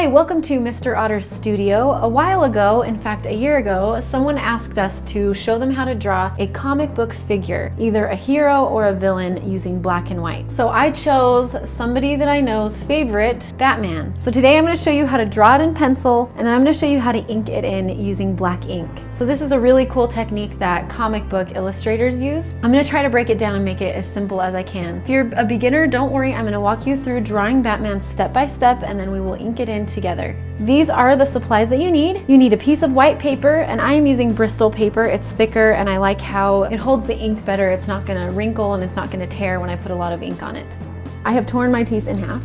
Hi, welcome to Mr. Otter's studio. A while ago, in fact a year ago, someone asked us to show them how to draw a comic book figure, either a hero or a villain, using black and white. So I chose somebody that I know's favorite, Batman. So today I'm going to show you how to draw it in pencil, and then I'm going to show you how to ink it in using black ink. So this is a really cool technique that comic book illustrators use. I'm going to try to break it down and make it as simple as I can. If you're a beginner, don't worry, I'm going to walk you through drawing Batman step by step, and then we will ink it in together. These are the supplies that you need. You need a piece of white paper, and I am using Bristol paper. It's thicker and I like how it holds the ink better. It's not gonna wrinkle and it's not gonna tear when I put a lot of ink on it. I have torn my piece in half.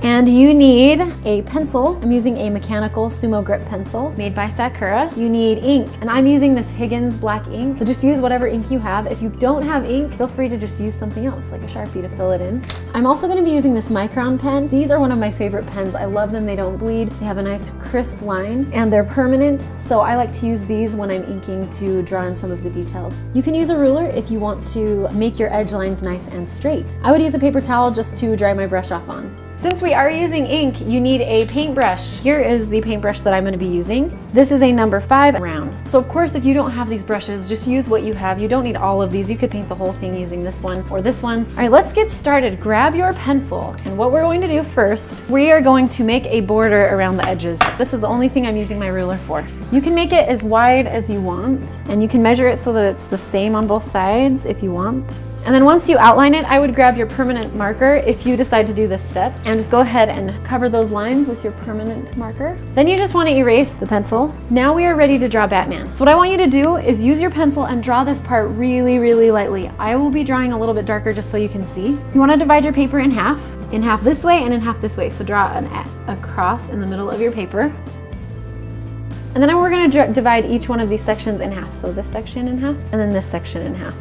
And you need a pencil. I'm using a mechanical Sumo Grip pencil made by Sakura. You need ink, and I'm using this Higgins black ink. So just use whatever ink you have. If you don't have ink, feel free to just use something else, like a Sharpie, to fill it in. I'm also gonna be using this Micron pen. These are one of my favorite pens. I love them, they don't bleed. They have a nice crisp line, and they're permanent. So I like to use these when I'm inking to draw in some of the details. You can use a ruler if you want to make your edge lines nice and straight. I would use a paper towel just to dry my brush off on. Since we are using ink, you need a paintbrush. Here is the paintbrush that I'm going to be using. This is a number 5 round. So of course, if you don't have these brushes, just use what you have. You don't need all of these. You could paint the whole thing using this one or this one. All right, let's get started. Grab your pencil. And what we're going to do first, we are going to make a border around the edges. This is the only thing I'm using my ruler for. You can make it as wide as you want, and you can measure it so that it's the same on both sides if you want. And then once you outline it, I would grab your permanent marker if you decide to do this step, and just go ahead and cover those lines with your permanent marker. Then you just want to erase the pencil. Now we are ready to draw Batman. So what I want you to do is use your pencil and draw this part really, really lightly. I will be drawing a little bit darker just so you can see. You want to divide your paper in half this way and in half this way. So draw a cross in the middle of your paper. And then we're going to divide each one of these sections in half. So this section in half, and then this section in half.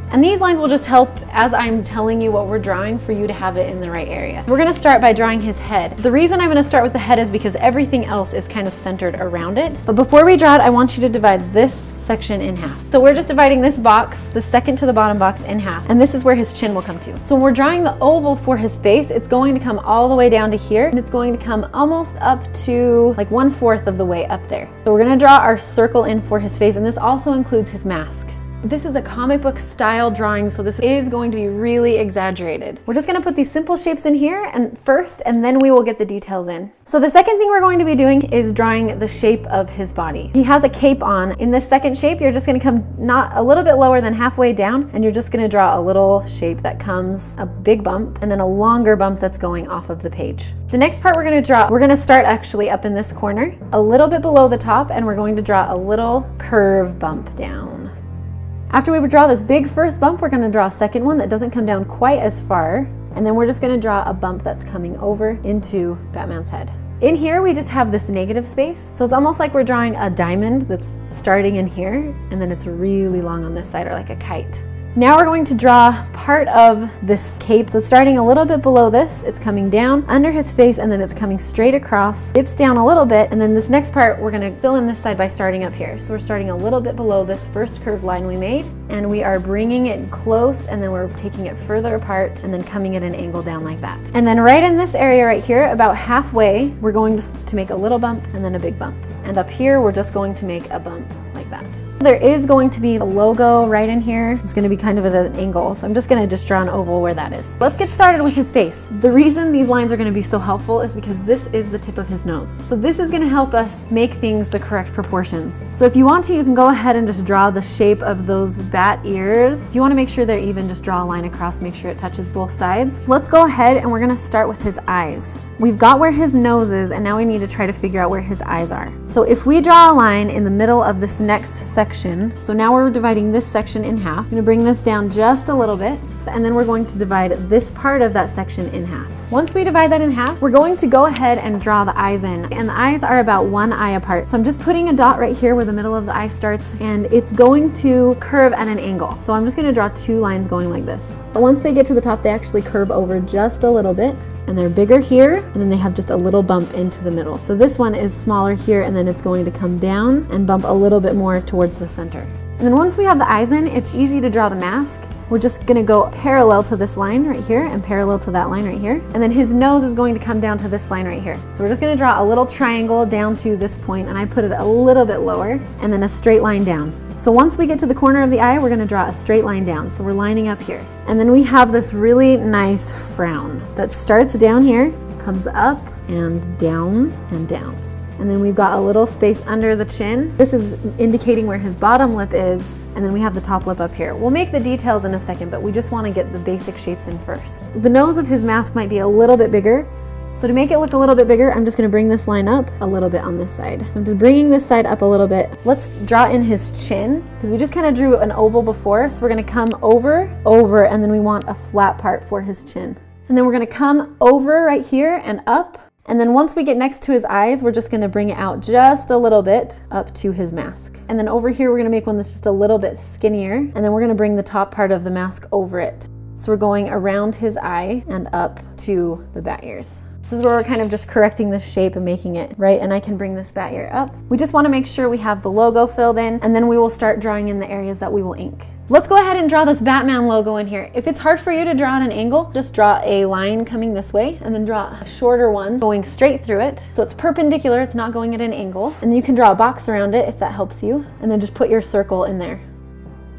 And these lines will just help as I'm telling you what we're drawing for you to have it in the right area. We're gonna start by drawing his head. The reason I'm gonna start with the head is because everything else is kind of centered around it. But before we draw it, I want you to divide this section in half. So we're just dividing this box, the second to the bottom box, in half. And this is where his chin will come to. So when we're drawing the oval for his face, it's going to come all the way down to here, and it's going to come almost up to like 1/4 of the way up there. So we're gonna draw our circle in for his face, and this also includes his mask. This is a comic book style drawing, so this is going to be really exaggerated. We're just gonna put these simple shapes in here first, and then we will get the details in. So the second thing we're going to be doing is drawing the shape of his body. He has a cape on. In this second shape, you're just gonna come not a little bit lower than halfway down, and you're just gonna draw a little shape that comes, a big bump, and then a longer bump that's going off of the page. The next part we're gonna draw, we're gonna start actually up in this corner, a little bit below the top, and we're going to draw a little curve bump down. After we draw this big first bump, we're gonna draw a second one that doesn't come down quite as far, and then we're just gonna draw a bump that's coming over into Batman's head. In here, we just have this negative space, so it's almost like we're drawing a diamond that's starting in here, and then it's really long on this side, or like a kite. Now we're going to draw part of this cape. So starting a little bit below this, it's coming down under his face, and then it's coming straight across, dips down a little bit, and then this next part, we're gonna fill in this side by starting up here. So we're starting a little bit below this first curved line we made, and we are bringing it close, and then we're taking it further apart, and then coming at an angle down like that. And then right in this area right here, about halfway, we're going to make a little bump and then a big bump. And up here, we're just going to make a bump like that. There is going to be a logo right in here. It's going to be kind of at an angle, so I'm just going to draw an oval where that is. Let's get started with his face. The reason these lines are going to be so helpful is because this is the tip of his nose. So this is going to help us make things the correct proportions. So if you want to, you can go ahead and just draw the shape of those bat ears. If you want to make sure they're even, just draw a line across, make sure it touches both sides. Let's go ahead and we're going to start with his eyes. We've got where his nose is, and now we need to try to figure out where his eyes are. So if we draw a line in the middle of this next section, so now we're dividing this section in half. I'm gonna bring this down just a little bit, and then we're going to divide this part of that section in half. Once we divide that in half, we're going to go ahead and draw the eyes in, and the eyes are about 1 eye apart. So I'm just putting a dot right here where the middle of the eye starts, and it's going to curve at an angle. So I'm just gonna draw 2 lines going like this. But once they get to the top, they actually curve over just a little bit, and they're bigger here, and then they have just a little bump into the middle. So this one is smaller here, and then it's going to come down and bump a little bit more towards the center. And then once we have the eyes in, it's easy to draw the mask. we're just gonna go parallel to this line right here and parallel to that line right here. And then his nose is going to come down to this line right here. So we're just gonna draw a little triangle down to this point, and I put it a little bit lower, and then a straight line down. So once we get to the corner of the eye, we're gonna draw a straight line down. So we're lining up here. And then we have this really nice frown that starts down here, comes up and down and down. And then we've got a little space under the chin. This is indicating where his bottom lip is, and then we have the top lip up here. We'll make the details in a second, but we just want to get the basic shapes in first. The nose of his mask might be a little bit bigger, so to make it look a little bit bigger, I'm just going to bring this line up a little bit on this side. So I'm just bringing this side up a little bit. Let's draw in his chin, because we just kind of drew an oval before, so we're going to come over, and then we want a flat part for his chin. And then we're going to come over right here and up. And then once we get next to his eyes, we're just gonna bring it out just a little bit up to his mask. And then over here, we're gonna make one that's just a little bit skinnier. And then we're gonna bring the top part of the mask over it. So we're going around his eye and up to the bat ears. This is where we're kind of just correcting the shape and making it right. And I can bring this bat ear up. We just wanna make sure we have the logo filled in, and then we will start drawing in the areas that we will ink. Let's go ahead and draw this Batman logo in here. If it's hard for you to draw at an angle, just draw a line coming this way and then draw a shorter one going straight through it. So it's perpendicular, it's not going at an angle. And then you can draw a box around it if that helps you. And then just put your circle in there.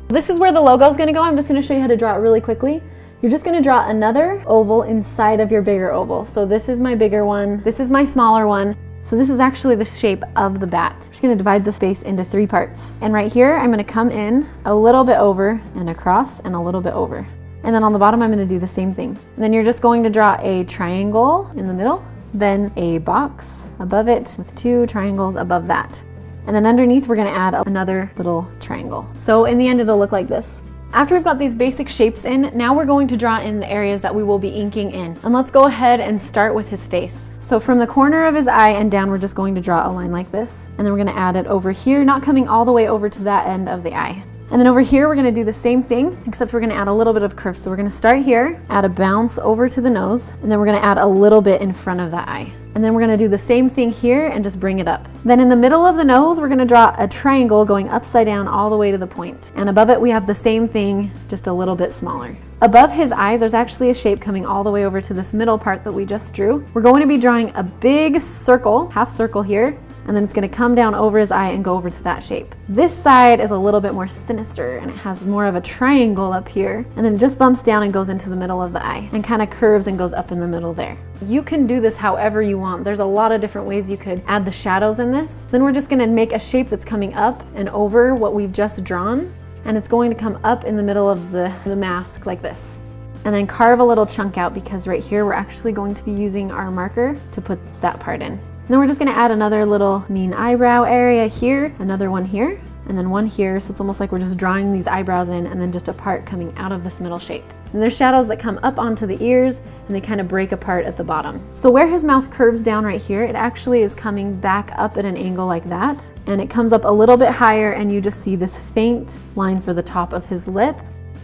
This is where the logo is gonna go. I'm just gonna show you how to draw it really quickly. You're just gonna draw another oval inside of your bigger oval. So this is my bigger one, this is my smaller one. So this is actually the shape of the bat. I'm just gonna divide the space into 3 parts. And right here, I'm gonna come in a little bit over and across and a little bit over. And then on the bottom, I'm gonna do the same thing. And then you're just going to draw a triangle in the middle, then a box above it with 2 triangles above that. And then underneath, we're gonna add another little triangle. So in the end, it'll look like this. After we've got these basic shapes in, now we're going to draw in the areas that we will be inking in. And let's go ahead and start with his face. So from the corner of his eye and down, we're just going to draw a line like this. And then we're gonna add it over here, not coming all the way over to that end of the eye. And then over here, we're gonna do the same thing, except we're gonna add a little bit of curve. So we're gonna start here, add a bounce over to the nose, and then we're gonna add a little bit in front of that eye. And then we're gonna do the same thing here and just bring it up. Then in the middle of the nose, we're gonna draw a triangle going upside down all the way to the point. And above it, we have the same thing, just a little bit smaller. Above his eyes, there's actually a shape coming all the way over to this middle part that we just drew. We're going to be drawing a big circle, half circle here, and then it's gonna come down over his eye and go over to that shape. This side is a little bit more sinister and it has more of a triangle up here, and then it just bumps down and goes into the middle of the eye and kind of curves and goes up in the middle there. You can do this however you want. There's a lot of different ways you could add the shadows in this. Then we're just gonna make a shape that's coming up and over what we've just drawn, and it's going to come up in the middle of the mask like this. And then carve a little chunk out, because right here we're actually going to be using our marker to put that part in. And then we're just gonna add another little mean eyebrow area here, another one here, and then one here. So it's almost like we're just drawing these eyebrows in and then just a part coming out of this middle shape. And there's shadows that come up onto the ears and they kind of break apart at the bottom. So where his mouth curves down right here, it actually is coming back up at an angle like that. And it comes up a little bit higher and you just see this faint line for the top of his lip.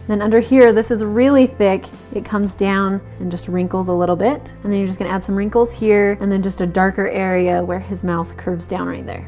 Then under here, this is really thick. It comes down and just wrinkles a little bit. And then you're just gonna add some wrinkles here and then just a darker area where his mouth curves down right there.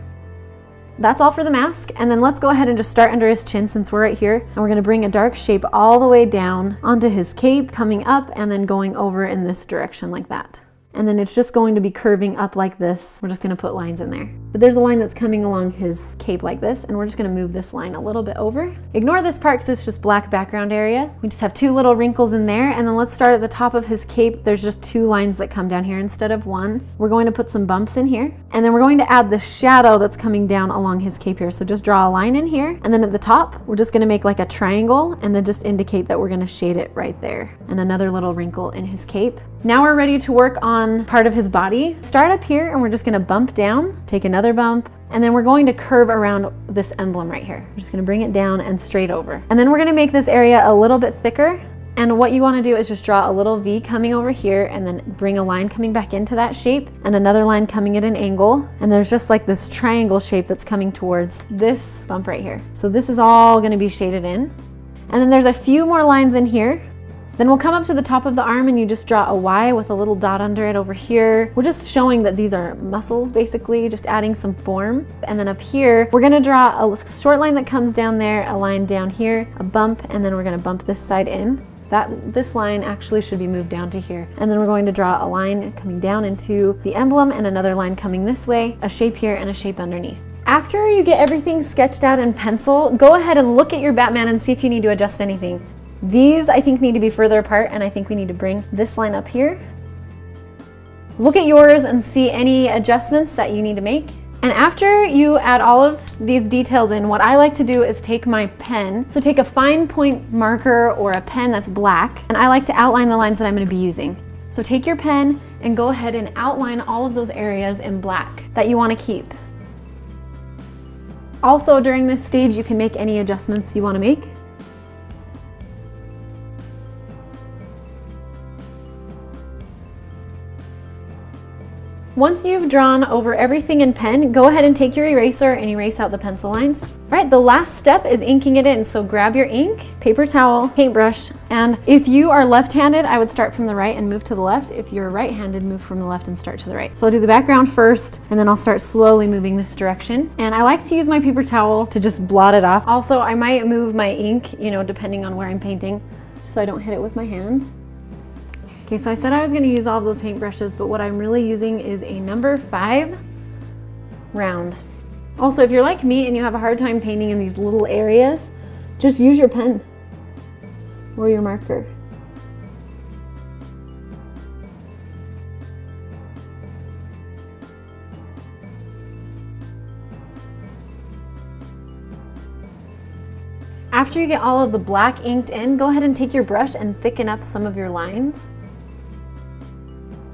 That's all for the mask. And then let's go ahead and just start under his chin since we're right here. And we're gonna bring a dark shape all the way down onto his cape, coming up and then going over in this direction like that. And then it's just going to be curving up like this. We're just gonna put lines in there. But there's a line that's coming along his cape like this, and we're just gonna move this line a little bit over. Ignore this part because it's just black background area. We just have 2 little wrinkles in there, and then let's start at the top of his cape. There's just 2 lines that come down here instead of 1. We're going to put some bumps in here, and then we're going to add the shadow that's coming down along his cape here. So just draw a line in here, and then at the top, we're just gonna make like a triangle, and then just indicate that we're gonna shade it right there. And another little wrinkle in his cape. Now we're ready to work on part of his body. Start up here and we're just gonna bump down, take another bump, and then we're going to curve around this emblem right here. We're just gonna bring it down and straight over. And then we're gonna make this area a little bit thicker. And what you wanna do is just draw a little V coming over here and then bring a line coming back into that shape and another line coming at an angle. And there's just like this triangle shape that's coming towards this bump right here. So this is all gonna be shaded in. And then there's a few more lines in here. Then we'll come up to the top of the arm and you just draw a Y with a little dot under it over here. We're just showing that these are muscles basically, just adding some form. And then up here, we're gonna draw a short line that comes down there, a line down here, a bump, and then we're gonna bump this side in. This line actually should be moved down to here. And then we're going to draw a line coming down into the emblem and another line coming this way, a shape here and a shape underneath. After you get everything sketched out in pencil, go ahead and look at your Batman and see if you need to adjust anything. These I think need to be further apart, and I think we need to bring this line up here. Look at yours and see any adjustments that you need to make. And after you add all of these details in, what I like to do is take my pen. So take a fine point marker or a pen that's black, and I like to outline the lines that I'm going to be using. So take your pen and go ahead and outline all of those areas in black that you want to keep. Also, during this stage, you can make any adjustments you want to make. Once you've drawn over everything in pen, go ahead and take your eraser and erase out the pencil lines. All right, the last step is inking it in. So grab your ink, paper towel, paintbrush, and if you are left-handed, I would start from the right and move to the left. If you're right-handed, move from the left and start to the right. So I'll do the background first, and then I'll start slowly moving this direction. And I like to use my paper towel to just blot it off. Also, I might move my ink, you know, depending on where I'm painting, so I don't hit it with my hand. Okay, so I said I was gonna use all of those paintbrushes, but what I'm really using is a number 5 round. Also, if you're like me and you have a hard time painting in these little areas, just use your pen or your marker. After you get all of the black inked in, go ahead and take your brush and thicken up some of your lines.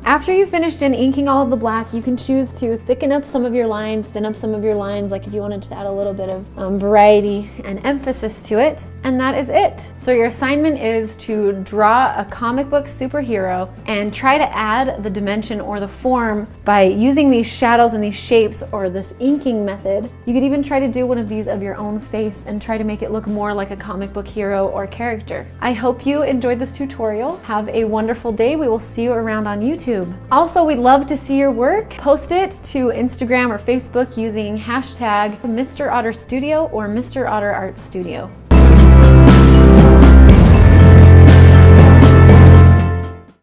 After you've finished inking all of the black, you can choose to thicken up some of your lines, thin up some of your lines, like if you wanted to add a little bit of variety and emphasis to it. And that is it. So your assignment is to draw a comic book superhero and try to add the dimension or the form by using these shadows and these shapes or this inking method. You could even try to do one of these of your own face and try to make it look more like a comic book hero or character. I hope you enjoyed this tutorial. Have a wonderful day. We will see you around on YouTube. Also, we'd love to see your work. Post it to Instagram or Facebook using hashtag Mr. Otter Studio or Mr. Otter Art Studio.